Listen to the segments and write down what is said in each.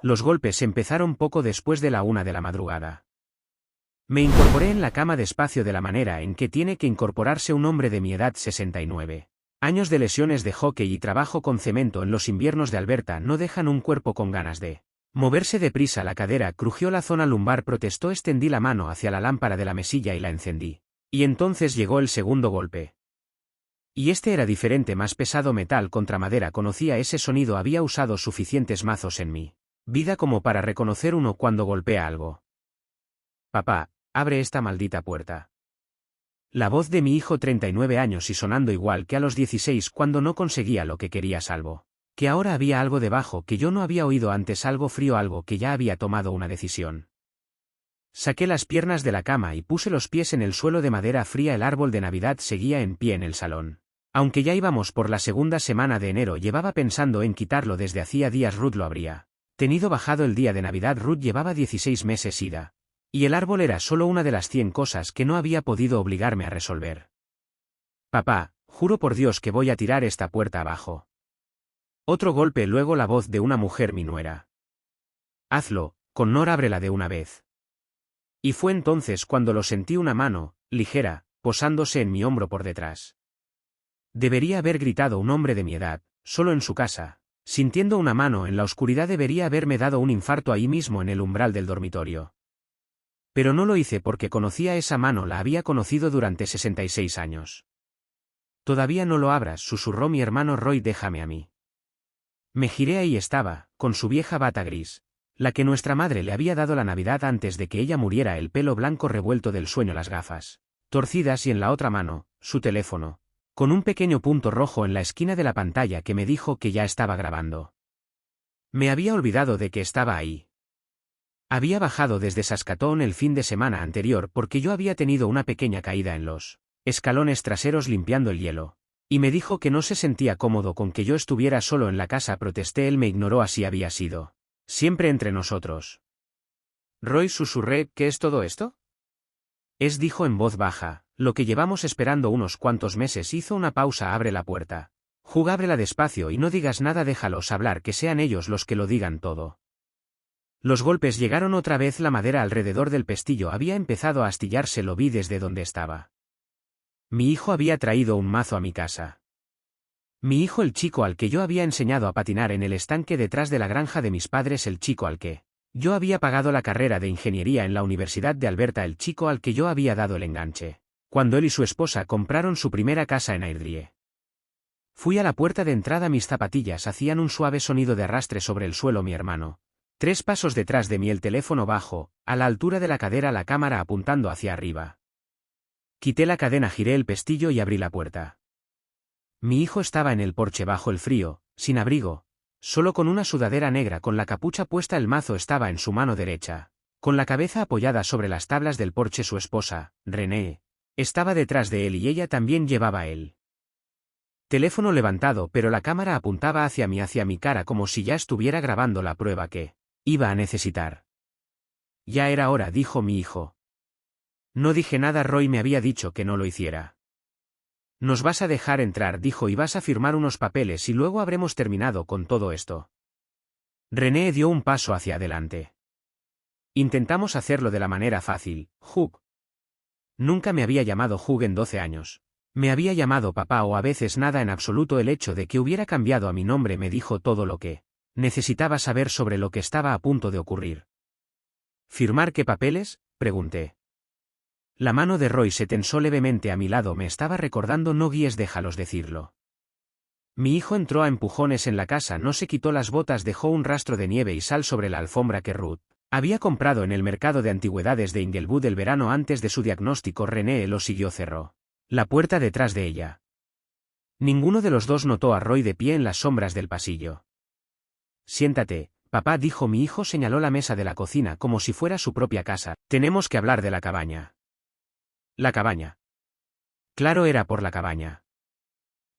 Los golpes empezaron poco después de la 1 de la madrugada. Me incorporé en la cama despacio de la manera en que tiene que incorporarse un hombre de mi edad. 69 años de lesiones de hockey y trabajo con cemento en los inviernos de Alberta no dejan un cuerpo con ganas de moverse deprisa. La cadera crujió, la zona lumbar protestó. Extendí la mano hacia la lámpara de la mesilla y la encendí. Y entonces llegó el segundo golpe. Y este era diferente, más pesado, metal contra madera. Conocía ese sonido, había usado suficientes mazos en mi vida como para reconocer uno cuando golpea algo. Papá, abre esta maldita puerta. La voz de mi hijo, 39 años y sonando igual que a los 16 cuando no conseguía lo que quería, salvo que ahora había algo debajo que yo no había oído antes, algo frío, algo que ya había tomado una decisión. Saqué las piernas de la cama y puse los pies en el suelo de madera fría. El árbol de Navidad seguía en pie en el salón. Aunque ya íbamos por la segunda semana de enero, llevaba pensando en quitarlo desde hacía días. Ruth lo habría tenido bajado el día de Navidad. Ruth llevaba 16 meses ida. Y el árbol era solo una de las 100 cosas que no había podido obligarme a resolver. Papá, juro por Dios que voy a tirar esta puerta abajo. Otro golpe, luego la voz de una mujer, mi nuera. Hazlo, Connor, ábrela de una vez. Y fue entonces cuando lo sentí, una mano, ligera, posándose en mi hombro por detrás. Debería haber gritado. Un hombre de mi edad, solo en su casa, sintiendo una mano en la oscuridad. Debería haberme dado un infarto ahí mismo en el umbral del dormitorio. Pero no lo hice porque conocía esa mano, la había conocido durante 66 años. Todavía no lo abras, susurró mi hermano Roy, déjame a mí. Me giré, ahí estaba, con su vieja bata gris, la que nuestra madre le había dado la Navidad antes de que ella muriera, el pelo blanco revuelto del sueño, las gafas torcidas y en la otra mano, su teléfono, con un pequeño punto rojo en la esquina de la pantalla que me dijo que ya estaba grabando. Me había olvidado de que estaba ahí. Había bajado desde Saskatoon el fin de semana anterior porque yo había tenido una pequeña caída en los escalones traseros limpiando el hielo, y me dijo que no se sentía cómodo con que yo estuviera solo en la casa. Protesté, él me ignoró, así había sido siempre entre nosotros. Roy, susurré, ¿qué es todo esto? Es, dijo en voz baja, lo que llevamos esperando unos cuantos meses. Hizo una pausa. Abre la puerta. Hugh, ábrela despacio y no digas nada, déjalos hablar, que sean ellos los que lo digan todo. Los golpes llegaron otra vez. La madera alrededor del pestillo había empezado a astillarse. Lo vi desde donde estaba. Mi hijo había traído un mazo a mi casa. Mi hijo, el chico al que yo había enseñado a patinar en el estanque detrás de la granja de mis padres, el chico al que yo había pagado la carrera de ingeniería en la Universidad de Alberta, el chico al que yo había dado el enganche cuando él y su esposa compraron su primera casa en Airdrie. Fui a la puerta de entrada. Mis zapatillas hacían un suave sonido de arrastre sobre el suelo. Mi hermano, 3 pasos detrás de mí, el teléfono bajo, a la altura de la cadera, la cámara apuntando hacia arriba. Quité la cadena, giré el pestillo y abrí la puerta. Mi hijo estaba en el porche bajo el frío, sin abrigo, solo con una sudadera negra con la capucha puesta. El mazo estaba en su mano derecha, con la cabeza apoyada sobre las tablas del porche. Su esposa, Renee, estaba detrás de él y ella también llevaba el teléfono levantado, pero la cámara apuntaba hacia mi cara, como si ya estuviera grabando la prueba que iba a necesitar. Ya era hora, dijo mi hijo. No dije nada. Roy me había dicho que no lo hiciera. Nos vas a dejar entrar, dijo, y vas a firmar unos papeles y luego habremos terminado con todo esto. René dio un paso hacia adelante. Intentamos hacerlo de la manera fácil, Hugh. Nunca me había llamado Hugh en 12 años. Me había llamado papá o a veces nada en absoluto. El hecho de que hubiera cambiado a mi nombre me dijo todo lo que necesitaba saber sobre lo que estaba a punto de ocurrir. ¿Firmar qué papeles?, pregunté. La mano de Roy se tensó levemente a mi lado. Me estaba recordando. No guíes, déjalos decirlo. Mi hijo entró a empujones en la casa, no se quitó las botas, dejó un rastro de nieve y sal sobre la alfombra que Ruth había comprado en el mercado de antigüedades de Inglewood el verano antes de su diagnóstico. René lo siguió, cerró la puerta detrás de ella. Ninguno de los dos notó a Roy de pie en las sombras del pasillo. Siéntate, papá, dijo mi hijo. Señaló la mesa de la cocina como si fuera su propia casa. Tenemos que hablar de la cabaña. La cabaña. Claro, era por la cabaña.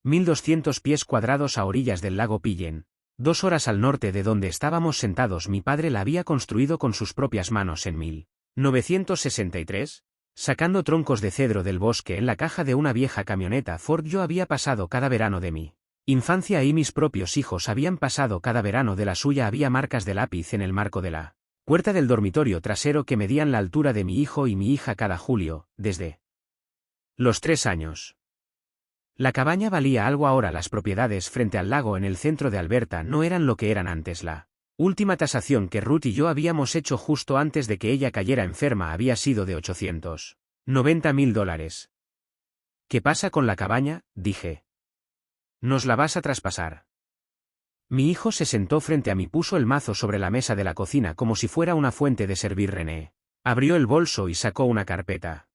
1200 pies cuadrados a orillas del lago Pillen, 2 horas al norte de donde estábamos sentados. Mi padre la había construido con sus propias manos en 1963, sacando troncos de cedro del bosque en la caja de una vieja camioneta Ford. Yo había pasado cada verano de mi infancia y mis propios hijos habían pasado cada verano de la suya. Había marcas de lápiz en el marco de la puerta del dormitorio trasero que medían la altura de mi hijo y mi hija cada julio, desde los 3 años. La cabaña valía algo ahora. Las propiedades frente al lago en el centro de Alberta no eran lo que eran antes. La última tasación que Ruth y yo habíamos hecho justo antes de que ella cayera enferma había sido de $890,000. ¿Qué pasa con la cabaña?, dije. ¿Nos la vas a traspasar? Mi hijo se sentó frente a mí, puso el mazo sobre la mesa de la cocina como si fuera una fuente de servir. René abrió el bolso y sacó una carpeta.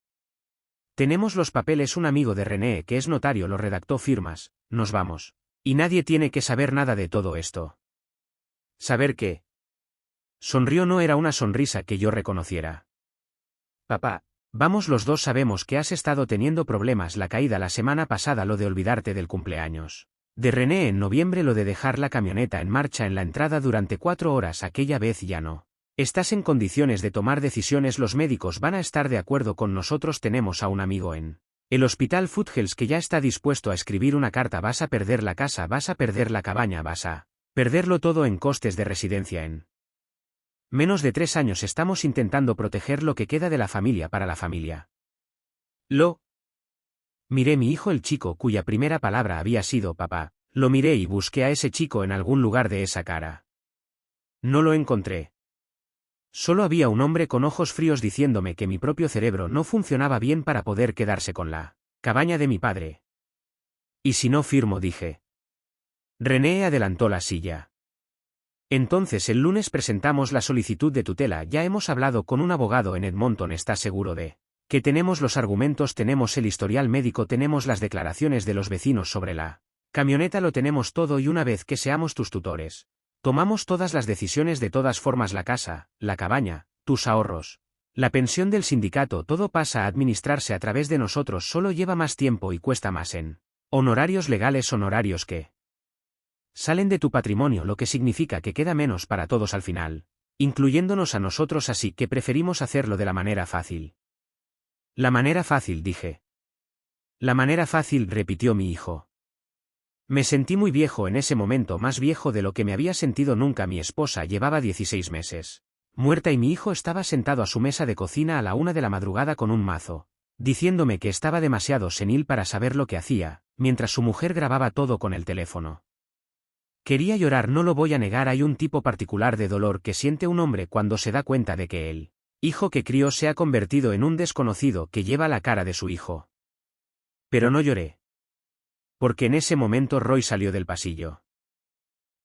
Tenemos los papeles. Un amigo de René, que es notario, lo redactó. Firmas, nos vamos. Y nadie tiene que saber nada de todo esto. ¿Saber qué? Sonrió. No era una sonrisa que yo reconociera. Papá, vamos, los dos sabemos que has estado teniendo problemas. La caída la semana pasada, lo de olvidarte del cumpleaños de René en noviembre, lo de dejar la camioneta en marcha en la entrada durante 4 horas aquella vez. Ya no estás en condiciones de tomar decisiones. Los médicos van a estar de acuerdo con nosotros. Tenemos a un amigo en el Hospital Foothills que ya está dispuesto a escribir una carta. Vas a perder la casa, vas a perder la cabaña, vas a perderlo todo en costes de residencia. En menos de 3 años estamos intentando proteger lo que queda de la familia para la familia. Lo miré. Mi hijo, el chico cuya primera palabra había sido papá, lo miré y busqué a ese chico en algún lugar de esa cara. No lo encontré. Solo había un hombre con ojos fríos diciéndome que mi propio cerebro no funcionaba bien para poder quedarse con la cabaña de mi padre. ¿Y si no firmo?, dije. René adelantó la silla. Entonces el lunes presentamos la solicitud de tutela. Ya hemos hablado con un abogado en Edmonton. ¿Estás seguro de que tenemos los argumentos? Tenemos el historial médico, tenemos las declaraciones de los vecinos sobre la camioneta, lo tenemos todo, y una vez que seamos tus tutores, tomamos todas las decisiones. De todas formas, la casa, la cabaña, tus ahorros, la pensión del sindicato, todo pasa a administrarse a través de nosotros. Solo lleva más tiempo y cuesta más en honorarios legales, honorarios que salen de tu patrimonio, lo que significa que queda menos para todos al final, incluyéndonos a nosotros, así que preferimos hacerlo de la manera fácil. La manera fácil, dije. La manera fácil, repitió mi hijo. Me sentí muy viejo en ese momento, más viejo de lo que me había sentido nunca. Mi esposa llevaba 16 meses muerta y mi hijo estaba sentado a su mesa de cocina a la 1 de la madrugada con un mazo, diciéndome que estaba demasiado senil para saber lo que hacía, mientras su mujer grababa todo con el teléfono. Quería llorar, no lo voy a negar. Hay un tipo particular de dolor que siente un hombre cuando se da cuenta de que el hijo que crió se ha convertido en un desconocido que lleva la cara de su hijo. Pero no lloré. Porque en ese momento Roy salió del pasillo.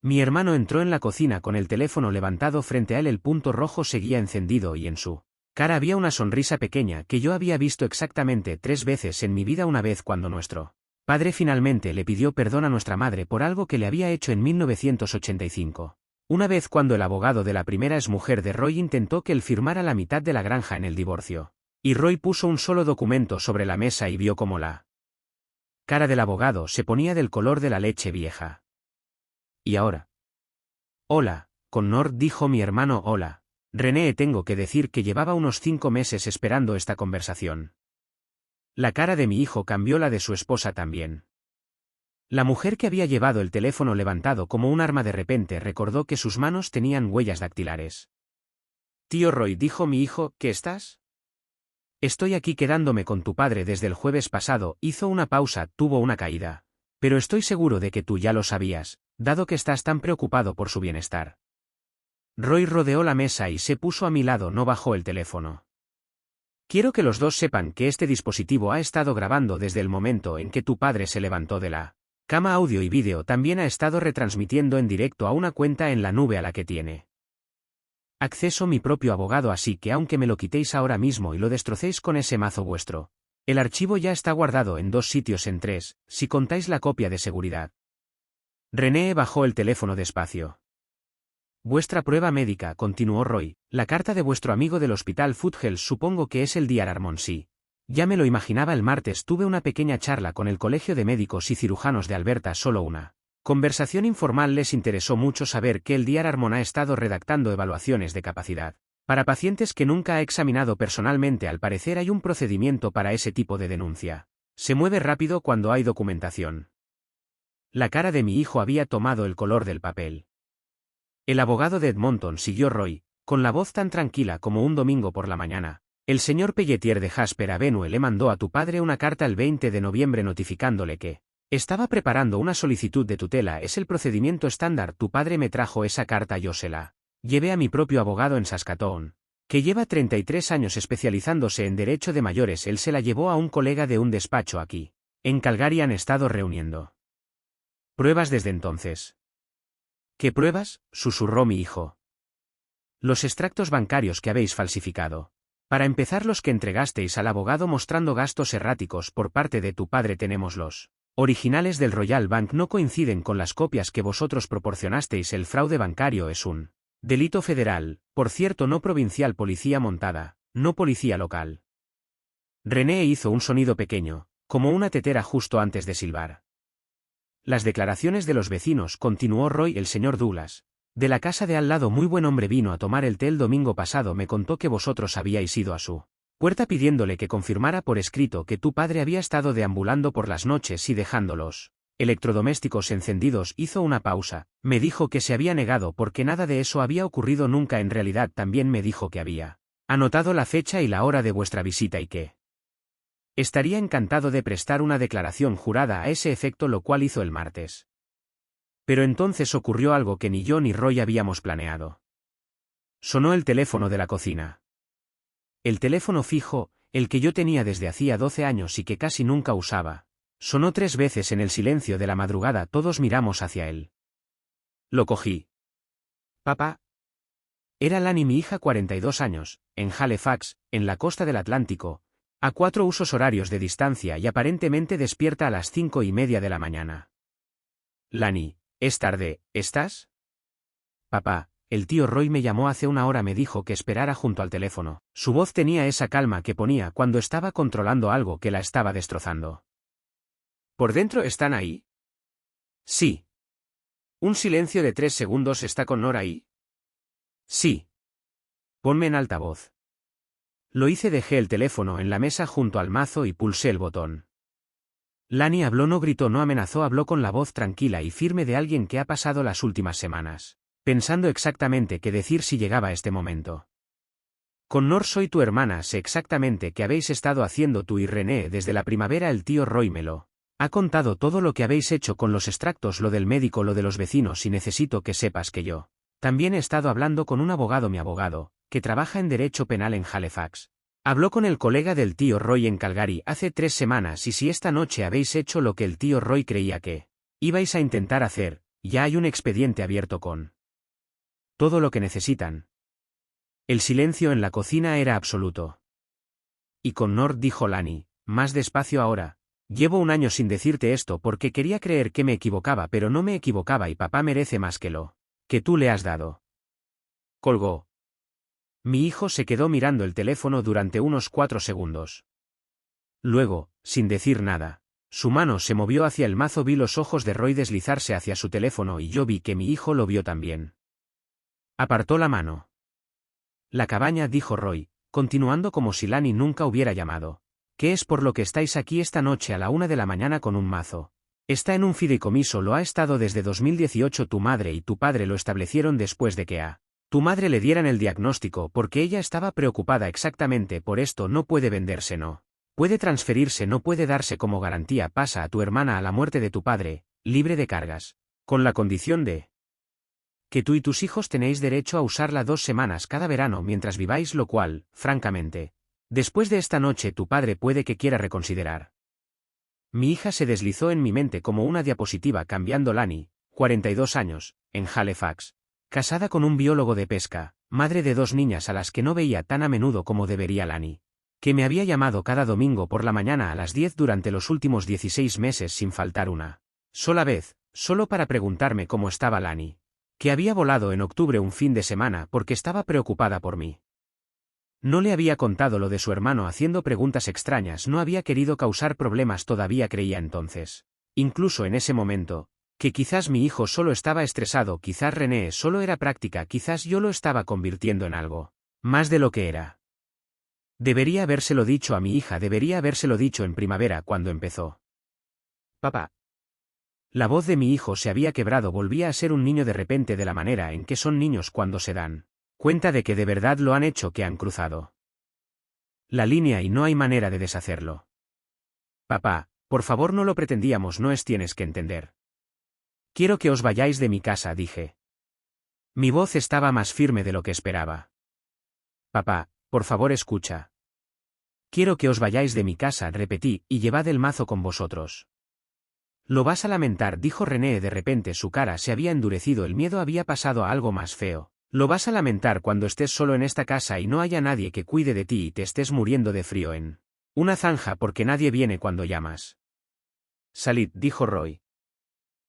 Mi hermano entró en la cocina con el teléfono levantado frente a él. El punto rojo seguía encendido y en su cara había una sonrisa pequeña que yo había visto exactamente 3 veces en mi vida. Una vez cuando nuestro padre finalmente le pidió perdón a nuestra madre por algo que le había hecho en 1985. Una vez cuando el abogado de la primera exmujer de Roy intentó que él firmara la mitad de la granja en el divorcio. Y Roy puso un solo documento sobre la mesa y vio cómo la cara del abogado se ponía del color de la leche vieja. ¿Y ahora? Hola, Connor, dijo mi hermano. Hola, René. Tengo que decir que llevaba unos 5 meses esperando esta conversación. La cara de mi hijo cambió, la de su esposa también. La mujer que había llevado el teléfono levantado como un arma de repente recordó que sus manos tenían huellas dactilares. Tío Roy, dijo mi hijo, ¿qué estás? Estoy aquí quedándome con tu padre desde el jueves pasado. Hizo una pausa, tuvo una caída. Pero estoy seguro de que tú ya lo sabías, dado que estás tan preocupado por su bienestar. Roy rodeó la mesa y se puso a mi lado. No bajó el teléfono. Quiero que los dos sepan que este dispositivo ha estado grabando desde el momento en que tu padre se levantó de la cama. Audio y vídeo. También ha estado retransmitiendo en directo a una cuenta en la nube a la que tiene acceso mi propio abogado, así que aunque me lo quitéis ahora mismo y lo destrocéis con ese mazo vuestro, el archivo ya está guardado en 2 sitios, en 3, si contáis la copia de seguridad. René bajó el teléfono despacio. Vuestra prueba médica, continuó Roy, la carta de vuestro amigo del Hospital Foothills, supongo que es el diaramón. Sí. Ya me lo imaginaba. El martes tuve una pequeña charla con el Colegio de Médicos y Cirujanos de Alberta, solo una conversación informal. Les interesó mucho saber que el diaramón ha estado redactando evaluaciones de capacidad para pacientes que nunca ha examinado personalmente. Al parecer hay un procedimiento para ese tipo de denuncia. Se mueve rápido cuando hay documentación. La cara de mi hijo había tomado el color del papel. El abogado de Edmonton, siguió Roy, con la voz tan tranquila como un domingo por la mañana. El señor Pelletier de Jasper Avenue le mandó a tu padre una carta el 20 de noviembre notificándole que estaba preparando una solicitud de tutela. Es el procedimiento estándar. Tu padre me trajo esa carta, yo se la llevé a mi propio abogado en Saskatoon, que lleva 33 años especializándose en derecho de mayores. Él se la llevó a un colega de un despacho aquí. En Calgary han estado reuniendo pruebas desde entonces. ¿Qué pruebas?, susurró mi hijo. Los extractos bancarios que habéis falsificado. Para empezar, los que entregasteis al abogado mostrando gastos erráticos por parte de tu padre. Tenemos los originales del Royal Bank, no coinciden con las copias que vosotros proporcionasteis. El fraude bancario es un delito federal, por cierto, no provincial. Policía montada, no policía local. René hizo un sonido pequeño, como una tetera justo antes de silbar. Las declaraciones de los vecinos, continuó Roy. El señor Douglas, de la casa de al lado, muy buen hombre, vino a tomar el té el domingo pasado. Me contó que vosotros habíais ido a su puerta pidiéndole que confirmara por escrito que tu padre había estado deambulando por las noches y dejando los electrodomésticos encendidos. Hizo una pausa. Me dijo que se había negado porque nada de eso había ocurrido nunca. En realidad también me dijo que había anotado la fecha y la hora de vuestra visita y que estaría encantado de prestar una declaración jurada a ese efecto, lo cual hizo el martes. Pero entonces ocurrió algo que ni yo ni Roy habíamos planeado. Sonó el teléfono de la cocina. El teléfono fijo, el que yo tenía desde hacía 12 años y que casi nunca usaba. Sonó 3 veces en el silencio de la madrugada. Todos miramos hacia él. Lo cogí. Papá. Era Lani, mi hija, 42 años, en Halifax, en la costa del Atlántico, a 4 usos horarios de distancia y aparentemente despierta a las 5:30 de la mañana. Lani, es tarde, ¿estás? Papá, el tío Roy me llamó hace una hora, me dijo que esperara junto al teléfono. Su voz tenía esa calma que ponía cuando estaba controlando algo que la estaba destrozando. ¿Por dentro están ahí? Sí. Un silencio de 3 segundos. ¿Está con Nora ahí? Sí. Ponme en altavoz. Lo hice, dejé el teléfono en la mesa junto al mazo y pulsé el botón. Lani habló, no gritó, no amenazó, habló con la voz tranquila y firme de alguien que ha pasado las últimas semanas pensando exactamente qué decir si llegaba este momento. Con Nor, soy tu hermana, sé exactamente qué habéis estado haciendo tú y René desde la primavera. El tío Roy me lo ha contado todo, lo que habéis hecho con los extractos, lo del médico, lo de los vecinos, y necesito que sepas que yo también he estado hablando con un abogado, mi abogado, que trabaja en derecho penal en Halifax. Habló con el colega del tío Roy en Calgary hace 3 semanas y si esta noche habéis hecho lo que el tío Roy creía que ibais a intentar hacer, ya hay un expediente abierto con todo lo que necesitan. El silencio en la cocina era absoluto. Y con Nord, dijo Lani, más despacio ahora, llevo un año sin decirte esto porque quería creer que me equivocaba, pero no me equivocaba y papá merece más que lo que tú le has dado. Colgó. Mi hijo se quedó mirando el teléfono durante unos 4 segundos. Luego, sin decir nada, su mano se movió hacia el mazo. Vi los ojos de Roy deslizarse hacia su teléfono y yo vi que mi hijo lo vio también. Apartó la mano. La cabaña, dijo Roy, continuando como si Lani nunca hubiera llamado. ¿Qué es por lo que estáis aquí esta noche a la 1 de la mañana con un mazo? Está en un fideicomiso, lo ha estado desde 2018. Tu madre y tu padre lo establecieron después de que a tu madre le dieran el diagnóstico porque ella estaba preocupada exactamente por esto. No puede venderse, no puede transferirse, no puede darse como garantía. Pasa a tu hermana a la muerte de tu padre, libre de cargas, con la condición de que tú y tus hijos tenéis derecho a usarla 2 semanas cada verano mientras viváis, lo cual, francamente, después de esta noche tu padre puede que quiera reconsiderar. Mi hija se deslizó en mi mente como una diapositiva cambiando. Lani, 42 años, en Halifax, casada con un biólogo de pesca, madre de 2 niñas a las que no veía tan a menudo como debería. Lani, que me había llamado cada domingo por la mañana a las 10 durante los últimos 16 meses sin faltar una sola vez, solo para preguntarme cómo estaba. Lani, que había volado en octubre un fin de semana porque estaba preocupada por mí. No le había contado lo de su hermano haciendo preguntas extrañas, no había querido causar problemas. Todavía creía entonces, incluso en ese momento, que quizás mi hijo solo estaba estresado, quizás René solo era práctica, quizás yo lo estaba convirtiendo en algo más de lo que era. Debería habérselo dicho a mi hija, debería habérselo dicho en primavera cuando empezó. Papá. La voz de mi hijo se había quebrado, volvía a ser un niño de repente de la manera en que son niños cuando se dan cuenta de que de verdad lo han hecho, que han cruzado la línea y no hay manera de deshacerlo. Papá, por favor, no lo pretendíamos, no es, tienes que entender. Quiero que os vayáis de mi casa, dije. Mi voz estaba más firme de lo que esperaba. Papá, por favor, escucha. Quiero que os vayáis de mi casa, repetí, y llevad el mazo con vosotros. Lo vas a lamentar, dijo René. De repente su cara se había endurecido, el miedo había pasado a algo más feo. Lo vas a lamentar cuando estés solo en esta casa y no haya nadie que cuide de ti y te estés muriendo de frío en una zanja porque nadie viene cuando llamas. Salid, dijo Roy.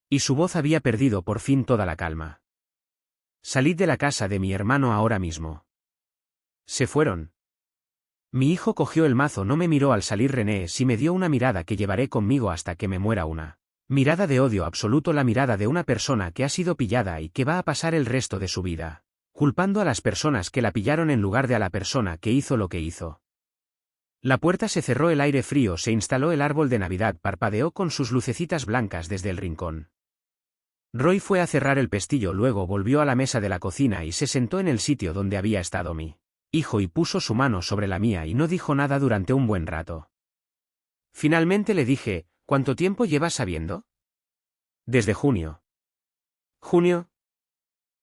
Y su voz había perdido por fin toda la calma. Salid de la casa de mi hermano ahora mismo. Se fueron. Mi hijo cogió el mazo, no me miró al salir. René sí me dio una mirada que llevaré conmigo hasta que me muera, una mirada de odio absoluto, la mirada de una persona que ha sido pillada y que va a pasar el resto de su vida culpando a las personas que la pillaron en lugar de a la persona que hizo lo que hizo. La puerta se cerró, el aire frío se instaló, el árbol de Navidad parpadeó con sus lucecitas blancas desde el rincón. Roy fue a cerrar el pestillo, luego volvió a la mesa de la cocina y se sentó en el sitio donde había estado mi hijo y puso su mano sobre la mía y no dijo nada durante un buen rato. Finalmente le dije, ¿cuánto tiempo llevas sabiendo? Desde junio. ¿Junio?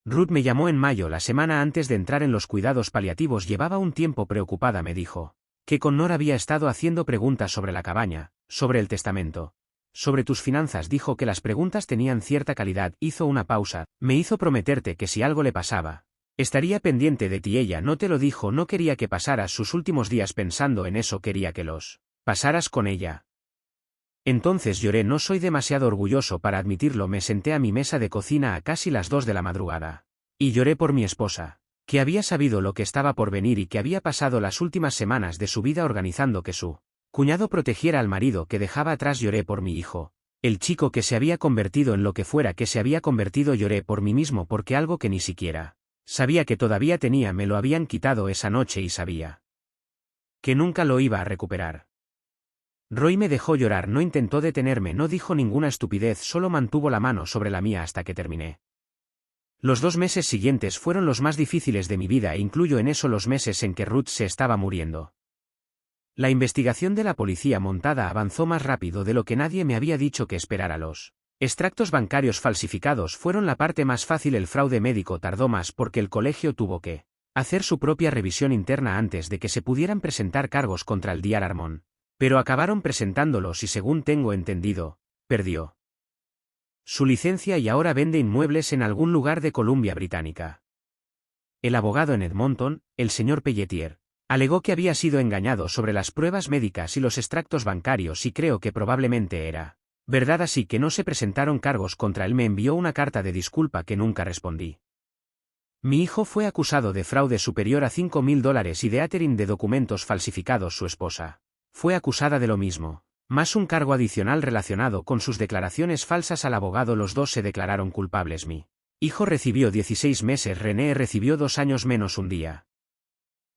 Ruth me llamó en mayo, la semana antes de entrar en los cuidados paliativos. Llevaba un tiempo preocupada, me dijo que con Nora había estado haciendo preguntas sobre la cabaña, sobre el testamento, sobre tus finanzas. Dijo que las preguntas tenían cierta calidad. Hizo una pausa, me hizo prometerte que si algo le pasaba, estaría pendiente de ti. Ella no te lo dijo, no quería que pasaras sus últimos días pensando en eso, quería que los pasaras con ella. Entonces lloré, no soy demasiado orgulloso para admitirlo. Me senté a mi mesa de cocina a casi las 2 de la madrugada. Y lloré por mi esposa, que había sabido lo que estaba por venir y que había pasado las últimas semanas de su vida organizando que su cuñado protegiera al marido que dejaba atrás. Lloré por mi hijo, el chico que se había convertido en lo que fuera que se había convertido. Lloré por mí mismo porque algo que ni siquiera sabía que todavía tenía me lo habían quitado esa noche y sabía que nunca lo iba a recuperar. Roy me dejó llorar, no intentó detenerme, no dijo ninguna estupidez, solo mantuvo la mano sobre la mía hasta que terminé. Los 2 meses siguientes fueron los más difíciles de mi vida e incluyo en eso los meses en que Ruth se estaba muriendo. La investigación de la policía montada avanzó más rápido de lo que nadie me había dicho que esperara. Los extractos bancarios falsificados fueron la parte más fácil, el fraude médico tardó más porque el colegio tuvo que hacer su propia revisión interna antes de que se pudieran presentar cargos contra el Dr. Armon. Pero acabaron presentándolos y, según tengo entendido, perdió su licencia y ahora vende inmuebles en algún lugar de Columbia Británica. El abogado en Edmonton, el señor Pelletier, alegó que había sido engañado sobre las pruebas médicas y los extractos bancarios y creo que probablemente era verdad, así que no se presentaron cargos contra él. Me envió una carta de disculpa que nunca respondí. Mi hijo fue acusado de fraude superior a $5,000 y de altering de documentos falsificados. Su esposa fue acusada de lo mismo, más un cargo adicional relacionado con sus declaraciones falsas al abogado. Los dos se declararon culpables. Mi hijo recibió 16 meses, René recibió 2 años menos un día.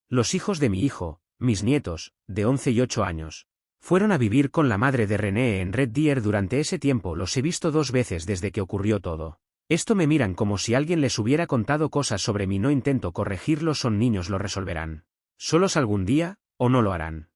Los hijos de mi hijo, mis nietos, de 11 y 8 años, fueron a vivir con la madre de René en Red Deer. Durante ese tiempo los he visto 2 veces desde que ocurrió todo esto. Me miran como si alguien les hubiera contado cosas sobre mí. No intento corregirlos, son niños, lo resolverán solos algún día, o no lo harán.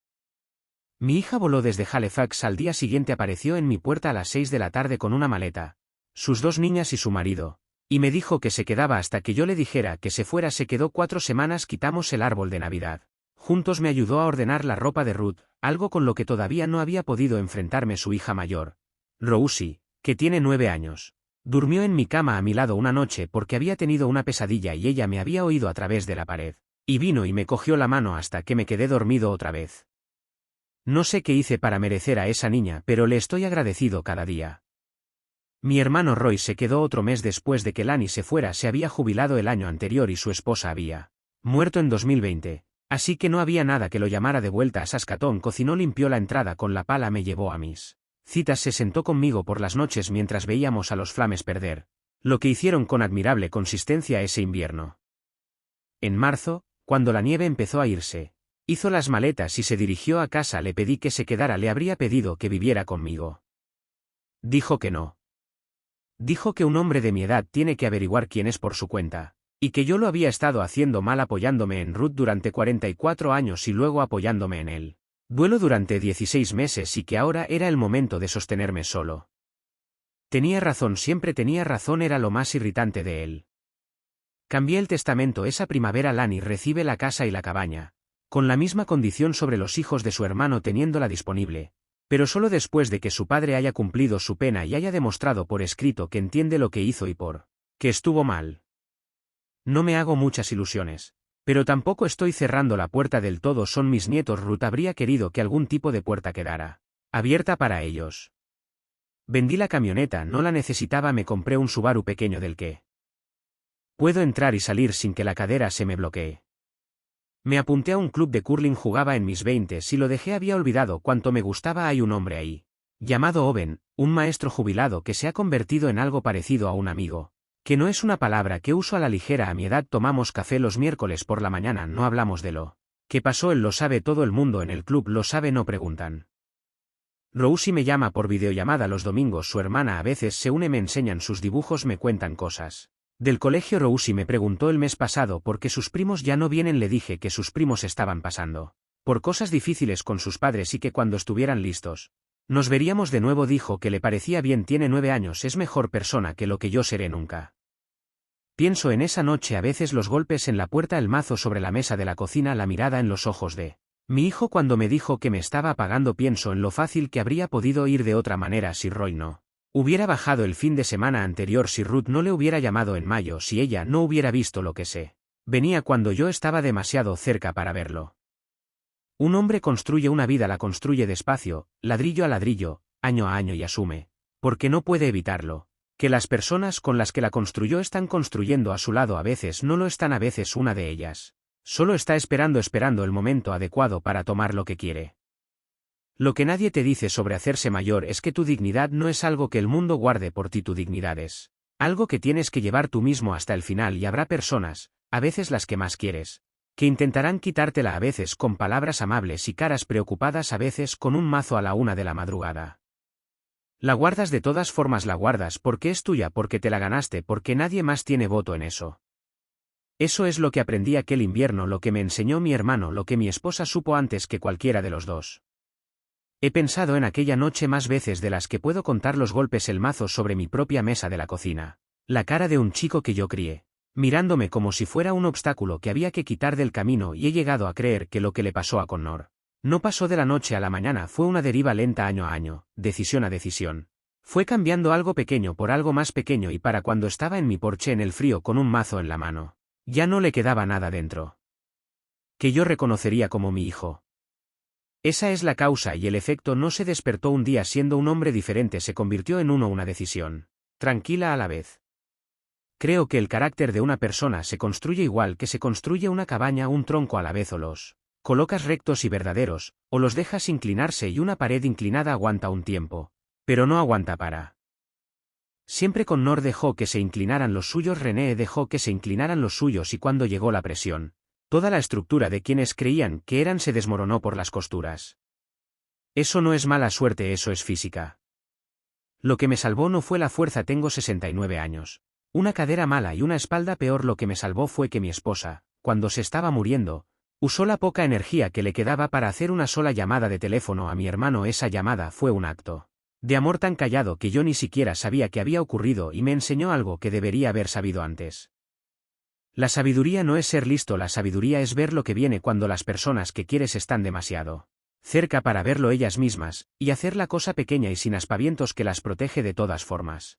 Mi hija voló desde Halifax. Al día siguiente apareció en mi puerta a las 6 de la tarde con una maleta, sus 2 niñas y su marido, y me dijo que se quedaba hasta que yo le dijera que se fuera. Se quedó 4 semanas. Quitamos el árbol de Navidad juntos. Me ayudó a ordenar la ropa de Ruth, algo con lo que todavía no había podido enfrentarme. Su hija mayor, Rosie, que tiene 9 años, durmió en mi cama a mi lado una noche porque había tenido una pesadilla y ella me había oído a través de la pared, y vino y me cogió la mano hasta que me quedé dormido otra vez. No sé qué hice para merecer a esa niña, pero le estoy agradecido cada día. Mi hermano Roy se quedó otro mes después de que Lani se fuera. Se había jubilado el año anterior y su esposa había muerto en 2020, así que no había nada que lo llamara de vuelta a Saskatoon. Cocinó, limpió la entrada con la pala, me llevó a mis citas, se sentó conmigo por las noches mientras veíamos a los Flames perder, lo que hicieron con admirable consistencia ese invierno. En marzo, cuando la nieve empezó a irse, hizo las maletas y se dirigió a casa. Le pedí que se quedara, le habría pedido que viviera conmigo. Dijo que no. Dijo que un hombre de mi edad tiene que averiguar quién es por su cuenta, y que yo lo había estado haciendo mal apoyándome en Ruth durante 44 años y luego apoyándome en él. Duelo durante 16 meses y que ahora era el momento de sostenerme solo. Tenía razón, siempre tenía razón, era lo más irritante de él. Cambié el testamento esa primavera. Lani recibe la casa y la cabaña, con la misma condición sobre los hijos de su hermano teniéndola disponible, pero solo después de que su padre haya cumplido su pena y haya demostrado por escrito que entiende lo que hizo y por que estuvo mal. No me hago muchas ilusiones, pero tampoco estoy cerrando la puerta del todo. Son mis nietos. Ruth habría querido que algún tipo de puerta quedara abierta para ellos. Vendí la camioneta, no la necesitaba, me compré un Subaru pequeño del que puedo entrar y salir sin que la cadera se me bloquee. Me apunté a un club de curling, jugaba en mis 20 y lo dejé, había olvidado cuánto me gustaba. Hay un hombre ahí, llamado Owen, un maestro jubilado que se ha convertido en algo parecido a un amigo, que no es una palabra que uso a la ligera. A mi edad tomamos café los miércoles por la mañana, no hablamos de lo que pasó, él lo sabe, todo el mundo en el club lo sabe, no preguntan. Rosie me llama por videollamada los domingos, su hermana a veces se une, me enseñan sus dibujos, me cuentan cosas del colegio. Rosie me preguntó el mes pasado por qué sus primos ya no vienen, le dije que sus primos estaban pasando por cosas difíciles con sus padres y que cuando estuvieran listos nos veríamos de nuevo. Dijo que le parecía bien, tiene 9 años, es mejor persona que lo que yo seré nunca. Pienso en esa noche, a veces los golpes en la puerta, el mazo sobre la mesa de la cocina, la mirada en los ojos de mi hijo cuando me dijo que me estaba apagando. Pienso en lo fácil que habría podido ir de otra manera si Roy no hubiera bajado el fin de semana anterior, si Ruth no le hubiera llamado en mayo, si ella no hubiera visto lo que se venía cuando yo estaba demasiado cerca para verlo. Un hombre construye una vida, la construye despacio, ladrillo a ladrillo, año a año, y asume, porque no puede evitarlo, que las personas con las que la construyó están construyendo a su lado. A veces no lo están, a veces una de ellas solo está esperando el momento adecuado para tomar lo que quiere. Lo que nadie te dice sobre hacerse mayor es que tu dignidad no es algo que el mundo guarde por ti, tu dignidad es algo que tienes que llevar tú mismo hasta el final, y habrá personas, a veces las que más quieres, que intentarán quitártela, a veces con palabras amables y caras preocupadas, a veces con un mazo a la 1 de la madrugada. La guardas de todas formas, la guardas porque es tuya, porque te la ganaste, porque nadie más tiene voto en eso. Eso es lo que aprendí aquel invierno, lo que me enseñó mi hermano, lo que mi esposa supo antes que cualquiera de los dos. He pensado en aquella noche más veces de las que puedo contar, los golpes, el mazo sobre mi propia mesa de la cocina, la cara de un chico que yo crié, mirándome como si fuera un obstáculo que había que quitar del camino, y he llegado a creer que lo que le pasó a Connor no pasó de la noche a la mañana, fue una deriva lenta, año a año, decisión a decisión. Fue cambiando algo pequeño por algo más pequeño, y para cuando estaba en mi porche en el frío con un mazo en la mano, ya no le quedaba nada dentro que yo reconocería como mi hijo. Esa es la causa y el efecto. No se despertó un día siendo un hombre diferente, se convirtió en uno, una decisión tranquila a la vez. Creo que el carácter de una persona se construye igual que se construye una cabaña, un tronco a la vez, o los colocas rectos y verdaderos, o los dejas inclinarse, y una pared inclinada aguanta un tiempo, pero no aguanta para siempre. Connor dejó que se inclinaran los suyos, René dejó que se inclinaran los suyos, y cuando llegó la presión, toda la estructura de quienes creían que eran se desmoronó por las costuras. Eso no es mala suerte, eso es física. Lo que me salvó no fue la fuerza, tengo 69 años. Una cadera mala y una espalda peor. Lo que me salvó fue que mi esposa, cuando se estaba muriendo, usó la poca energía que le quedaba para hacer una sola llamada de teléfono a mi hermano. Esa llamada fue un acto de amor tan callado que yo ni siquiera sabía que había ocurrido, y me enseñó algo que debería haber sabido antes. La sabiduría no es ser listo, la sabiduría es ver lo que viene cuando las personas que quieres están demasiado cerca para verlo ellas mismas, y hacer la cosa pequeña y sin aspavientos que las protege de todas formas.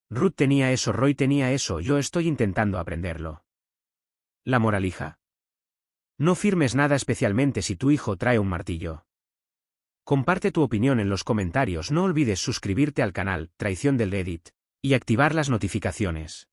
Ruth tenía eso, Roy tenía eso, yo estoy intentando aprenderlo. La moraleja: no firmes nada, especialmente si tu hijo trae un martillo. Comparte tu opinión en los comentarios, no olvides suscribirte al canal Traición del Reddit y activar las notificaciones.